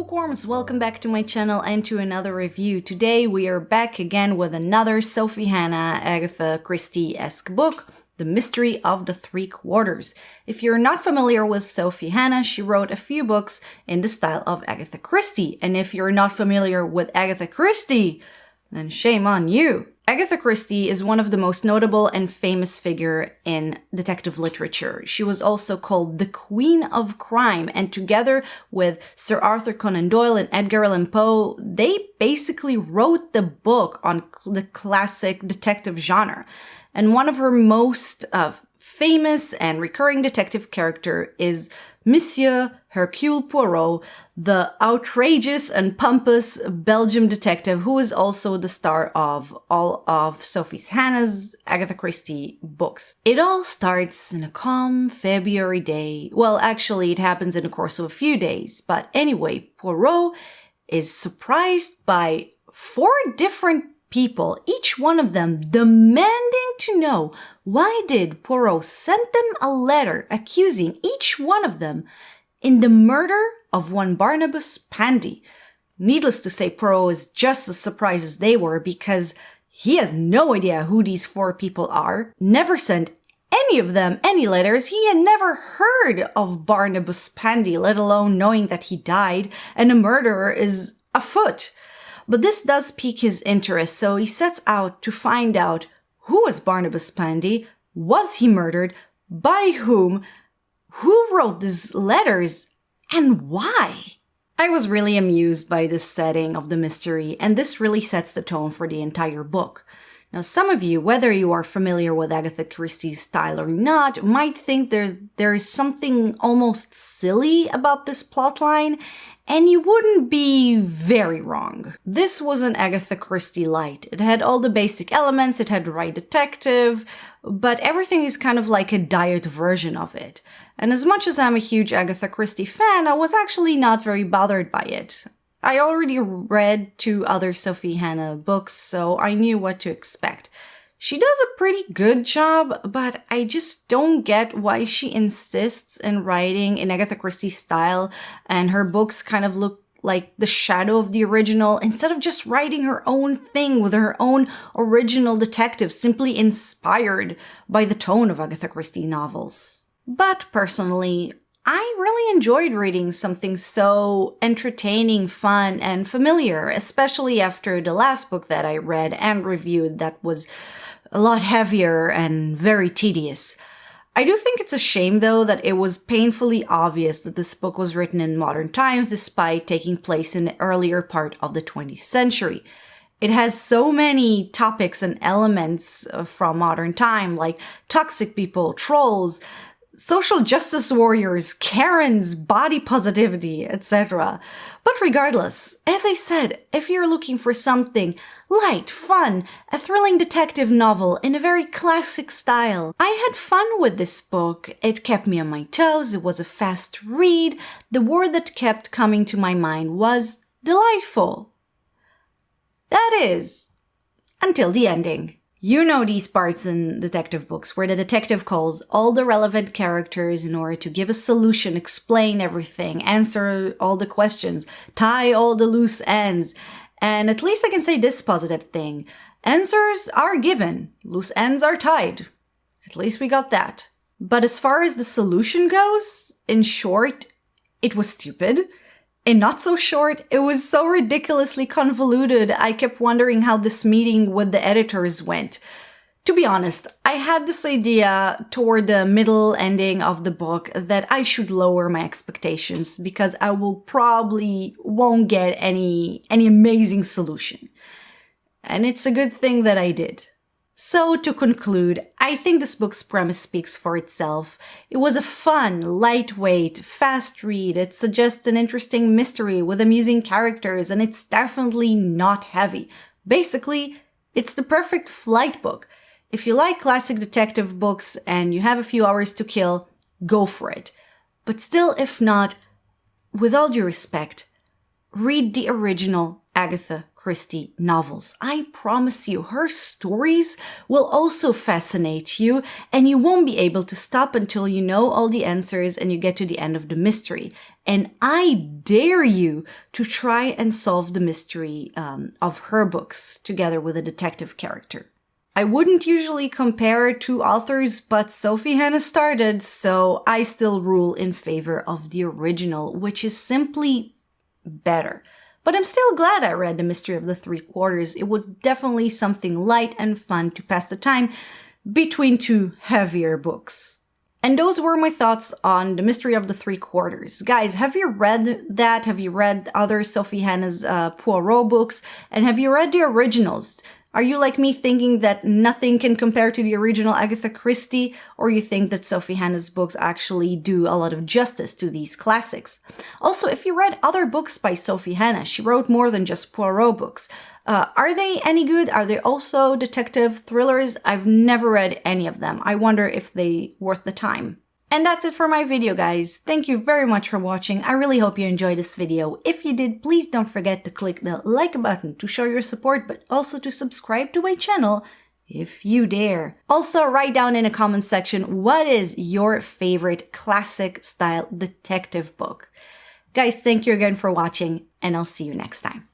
Bookworms, welcome back to my channel and to another review. Today we are back again with another Sophie Hannah, Agatha Christie-esque book, The Mystery of the Three Quarters. If you're not familiar with Sophie Hannah, she wrote a few books in the style of Agatha Christie. And if you're not familiar with Agatha Christie, then shame on you. Agatha Christie is one of the most notable and famous figure in detective literature. She was also called the Queen of Crime, and together with Sir Arthur Conan Doyle and Edgar Allan Poe, they basically wrote the book on the classic detective genre. And one of her most famous and recurring detective character is Monsieur Hercule Poirot, the outrageous and pompous Belgian detective who is also the star of all of Sophie Hannah's Agatha Christie books. It all starts in a calm February day. Well, actually, it happens in the course of a few days. But anyway, Poirot is surprised by 4 different people, each one of them demanding to know why did Poirot send them a letter accusing each one of them in the murder of one Barnabas Pandy. Needless to say, Poirot is just as surprised as they were because he has no idea who these 4 people are, never sent any of them any letters, he had never heard of Barnabas Pandy, let alone knowing that he died and a murderer is afoot. But this does pique his interest, so he sets out to find out who was Barnabas Pandy, was he murdered, by whom, who wrote these letters, and why? I was really amused by this setting of the mystery, and this really sets the tone for the entire book. Now, some of you, whether you are familiar with Agatha Christie's style or not, might think there is something almost silly about this plotline, and you wouldn't be very wrong. This was an Agatha Christie light. It had all the basic elements, it had the right detective, but everything is kind of like a diet version of it. And as much as I'm a huge Agatha Christie fan, I was actually not very bothered by it. I already read 2 other Sophie Hannah books, so I knew what to expect. She does a pretty good job, but I just don't get why she insists in writing in Agatha Christie style and her books kind of look like the shadow of the original instead of just writing her own thing with her own original detective simply inspired by the tone of Agatha Christie novels. But personally, I really enjoyed reading something so entertaining, fun, and familiar, especially after the last book that I read and reviewed that was a lot heavier and very tedious. I do think it's a shame, though, that it was painfully obvious that this book was written in modern times despite taking place in the earlier part of the 20th century. It has so many topics and elements from modern time, like toxic people, trolls, social justice warriors, Karens, body positivity, etc. But regardless, as I said, if you're looking for something light, fun, a thrilling detective novel in a very classic style, I had fun with this book. It kept me on my toes, it was a fast read. The word that kept coming to my mind was delightful. That is, until the ending. You know these parts in detective books where the detective calls all the relevant characters in order to give a solution, explain everything, answer all the questions, tie all the loose ends. And at least I can say this positive thing. Answers are given, loose ends are tied. At least we got that. But as far as the solution goes, in short, it was stupid. In not so short, it was so ridiculously convoluted, I kept wondering how this meeting with the editors went. To be honest, I had this idea toward the middle ending of the book that I should lower my expectations because I will probably won't get any amazing solution. And it's a good thing that I did. So to conclude, I think this book's premise speaks for itself. It was a fun, lightweight, fast read. It suggests an interesting mystery with amusing characters, and it's definitely not heavy. Basically, it's the perfect flight book. If you like classic detective books and you have a few hours to kill, go for it. But still, if not, with all due respect, read the original Agatha Christie novels. I promise you, her stories will also fascinate you, and you won't be able to stop until you know all the answers and you get to the end of the mystery. And I dare you to try and solve the mystery of her books together with a detective character. I wouldn't usually compare two authors, but Sophie Hannah started, so I still rule in favor of the original, which is simply better. But I'm still glad I read The Mystery of the Three Quarters. It was definitely something light and fun to pass the time between two heavier books. And those were my thoughts on The Mystery of the Three Quarters. Guys, have you read that? Have you read other Sophie Hannah's Poirot books? And have you read the originals? Are you like me thinking that nothing can compare to the original Agatha Christie? Or you think that Sophie Hannah's books actually do a lot of justice to these classics? Also, if you read other books by Sophie Hannah, she wrote more than just Poirot books. Are they any good? Are they also detective thrillers? I've never read any of them. I wonder if they worth the time. And that's it for my video, guys. Thank you very much for watching. I really hope you enjoyed this video. If you did, please don't forget to click the like button to show your support, but also to subscribe to my channel if you dare. Also, write down in the comment section what is your favorite classic style detective book. Guys, thank you again for watching, and I'll see you next time.